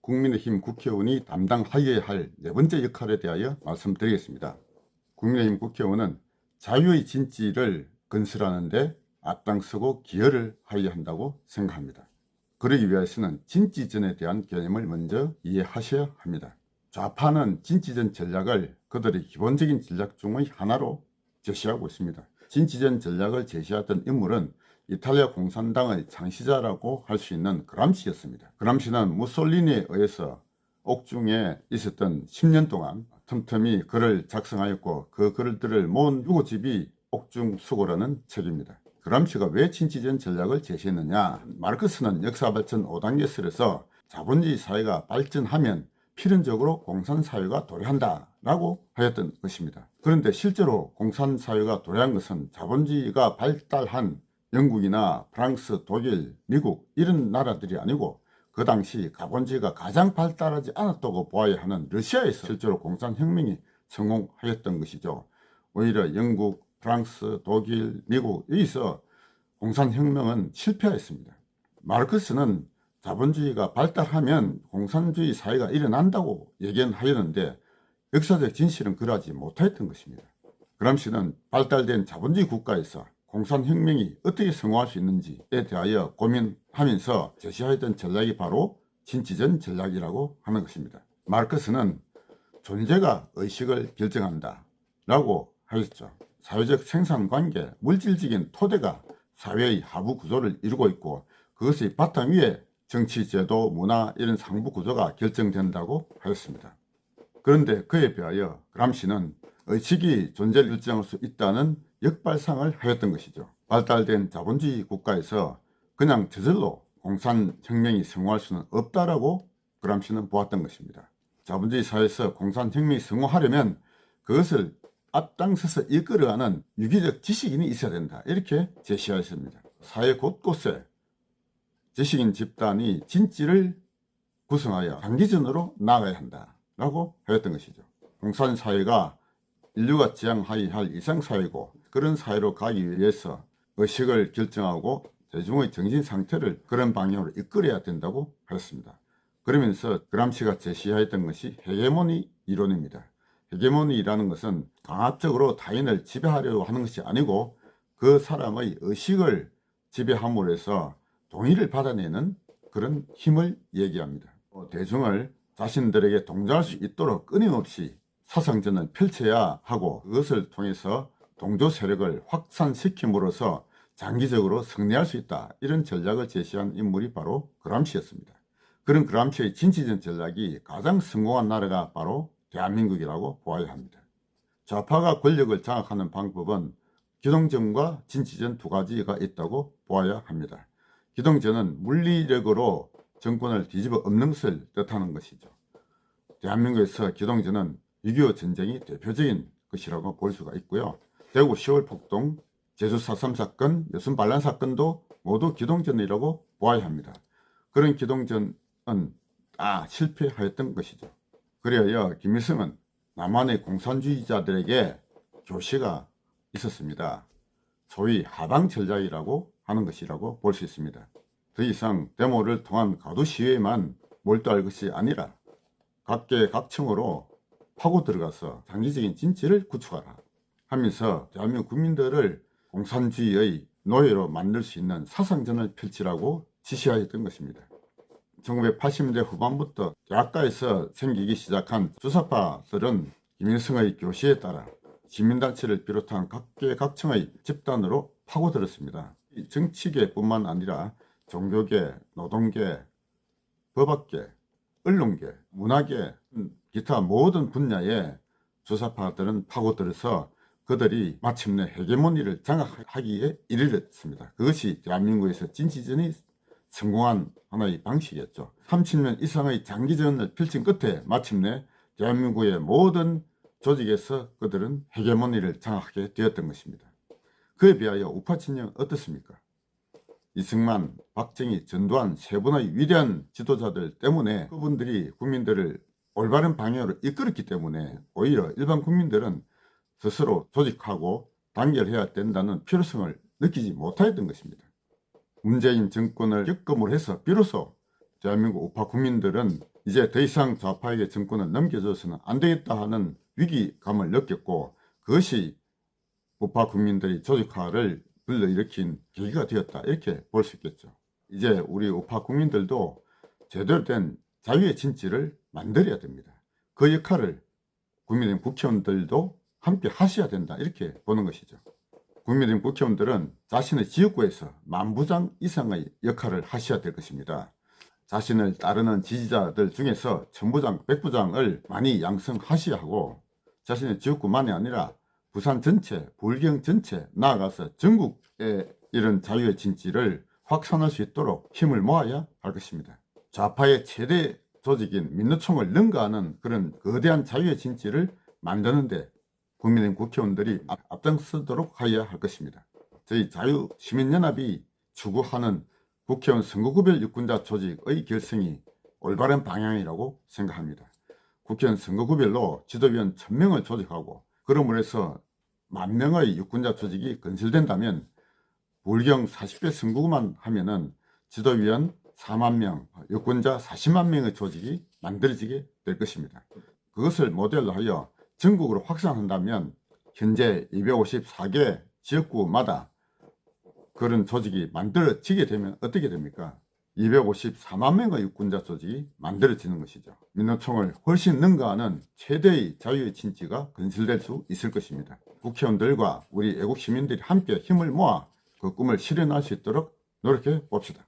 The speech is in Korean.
국민의힘 국회의원이 담당하여야 할 네 번째 역할에 대하여 말씀드리겠습니다. 국민의힘 국회의원은 자유의 진지를 건설하는 데 앞장서고 기여를 하여야 한다고 생각합니다. 그러기 위해서는 진지전에 대한 개념을 먼저 이해하셔야 합니다. 좌파는 진지전 전략을 그들의 기본적인 전략 중의 하나로 제시하고 있습니다. 진지전 전략을 제시하던 인물은 이탈리아 공산당의 창시자라고 할 수 있는 그람시였습니다. 그람시는 무솔리니에 의해서 옥중에 있었던 10년 동안 틈틈이 글을 작성하였고, 그 글들을 모은 유고집이 옥중수고라는 책입니다. 그람시가 왜 진지전 전략을 제시했느냐? 마르크스는 역사발전 5단계설에서 자본주의 사회가 발전하면 필연적으로 공산사회가 도래한다 라고 하였던 것입니다. 그런데 실제로 공산사회가 도래한 것은 자본주의가 발달한 영국이나 프랑스, 독일, 미국 이런 나라들이 아니고, 그 당시 자본주의가 가장 발달하지 않았다고 보아야 하는 러시아에서 실제로 공산혁명이 성공하였던 것이죠. 오히려 영국, 프랑스, 독일, 미국 여기서 공산혁명은 실패하였습니다. 마르크스는 자본주의가 발달하면 공산주의 사회가 일어난다고 예견하였는데 역사적 진실은 그러하지 못하였던 것입니다. 그람시는 발달된 자본주의 국가에서 공산혁명이 어떻게 성공할 수 있는지에 대하여 고민하면서 제시하였던 전략이 바로 진지전 전략이라고 하는 것입니다. 마르크스는 존재가 의식을 결정한다 라고 하였죠. 사회적 생산관계, 물질적인 토대가 사회의 하부 구조를 이루고 있고, 그것의 바탕 위에 정치, 제도, 문화 이런 상부 구조가 결정된다고 하였습니다. 그런데 그에 비하여 그람시는 의식이 존재를 결정할 수 있다는 역발상을 하였던 것이죠. 발달된 자본주의 국가에서 그냥 저절로 공산혁명이 성공할 수는 없다라고 그람시는 보았던 것입니다. 자본주의 사회에서 공산혁명이 성공하려면 그것을 앞장서서 이끌어가는 유기적 지식인이 있어야 된다, 이렇게 제시하였습니다. 사회 곳곳에 지식인 집단이 진지를 구성하여 장기전으로 나아가야 한다라고 하였던 것이죠. 공산사회가 인류가 지향해야 할 이상사회고, 그런 사회로 가기 위해서 의식을 결정하고 대중의 정신상태를 그런 방향으로 이끌어야 된다고 하였습니다. 그러면서 그람시가 제시하였던 것이 헤게모니 이론입니다. 헤게모니라는 것은 강압적으로 타인을 지배하려고 하는 것이 아니고, 그 사람의 의식을 지배함으로 해서 동의를 받아내는 그런 힘을 얘기합니다. 대중을 자신들에게 동조할 수 있도록 끊임없이 사상전을 펼쳐야 하고, 그것을 통해서 동조 세력을 확산시킴으로써 장기적으로 승리할 수 있다, 이런 전략을 제시한 인물이 바로 그람시였습니다. 그런 그람시의 진지전 전략이 가장 성공한 나라가 바로 대한민국이라고 보아야 합니다. 좌파가 권력을 장악하는 방법은 기동전과 진지전 두 가지가 있다고 보아야 합니다. 기동전은 물리력으로 정권을 뒤집어 엎는 것을 뜻하는 것이죠. 대한민국에서 기동전은 6.25 전쟁이 대표적인 것이라고 볼 수가 있고요. 대구 10월 폭동, 제주 4.3 사건, 여순 반란 사건도 모두 기동전이라고 보아야 합니다. 그런 기동전은 다 실패하였던 것이죠. 그리하여 김일성은 남한의 공산주의자들에게 교시가 있었습니다. 소위 하방 전략이라고 하는 것이라고 볼 수 있습니다. 더 이상 데모를 통한 가두 시위에만 몰두할 것이 아니라 각계각층으로 파고 들어가서 장기적인 진지를 구축하라 하면서 대한민국 국민들을 공산주의의 노예로 만들 수 있는 사상전을 펼치라고 지시하였던 것입니다. 1980년대 후반부터 대학가에서 생기기 시작한 주사파들은 김일성의 교시에 따라 시민단체를 비롯한 각계각층의 집단으로 파고들었습니다. 정치계뿐만 아니라 종교계, 노동계, 법학계, 언론계, 문화계, 기타 모든 분야에 주사파들은 파고들어서 그들이 마침내 헤게모니를 장악하기에 이르렀습니다. 그것이 대한민국에서 진지전이 성공한 하나의 방식이었죠. 30년 이상의 장기전을 펼친 끝에 마침내 대한민국의 모든 조직에서 그들은 헤게모니를 장악하게 되었던 것입니다. 그에 비하여 우파 진영은 어떻습니까? 이승만, 박정희, 전두환 세 분의 위대한 지도자들 때문에 그분들이 국민들을 올바른 방향으로 이끌었기 때문에 오히려 일반 국민들은 스스로 조직하고 단결해야 된다는 필요성을 느끼지 못하였던 것입니다. 문재인 정권을 겪음으로 해서 비로소 대한민국 우파 국민들은 이제 더 이상 좌파에게 정권을 넘겨줘서는 안 되겠다 하는 위기감을 느꼈고, 그것이 우파 국민들이 조직화를 불러일으킨 계기가 되었다, 이렇게 볼 수 있겠죠. 이제 우리 우파 국민들도 제대로 된 자유의 진지를 만들어야 됩니다. 그 역할을 국민의힘 국회의원들도 함께 하셔야 된다, 이렇게 보는 것이죠. 국민의힘 국회의원들은 자신의 지역구에서 만부장 이상의 역할을 하셔야 될 것입니다. 자신을 따르는 지지자들 중에서 천부장, 백부장을 많이 양성하셔야 하고, 자신의 지역구만이 아니라 부산 전체, 불경 전체, 나아가서 전국에 이런 자유의 진지를 확산할 수 있도록 힘을 모아야 할 것입니다. 좌파의 최대 조직인 민노총을 능가하는 그런 거대한 자유의 진지를 만드는데 국민의힘 국회의원들이 앞장서도록 하여야 할 것입니다. 저희 자유시민연합이 추구하는 국회의원 선거구별 유권자 조직의 결성이 올바른 방향이라고 생각합니다. 국회의원 선거구별로 지도위원 1000명을 조직하고, 그러므로 해서 10,000명의 유권자 조직이 건설된다면 불경 40개 선거구만 하면은 지도위원 40,000명, 유권자 400,000 명의 조직이 만들어지게 될 것입니다. 그것을 모델로 하여 전국으로 확산한다면 현재 254개 지역구마다 그런 조직이 만들어지게 되면 어떻게 됩니까? 254만 명의 유권자 조직이 만들어지는 것이죠. 민노총을 훨씬 능가하는 최대의 자유의 진지가 건설될 수 있을 것입니다. 국회의원들과 우리 애국 시민들이 함께 힘을 모아 그 꿈을 실현할 수 있도록 노력해 봅시다.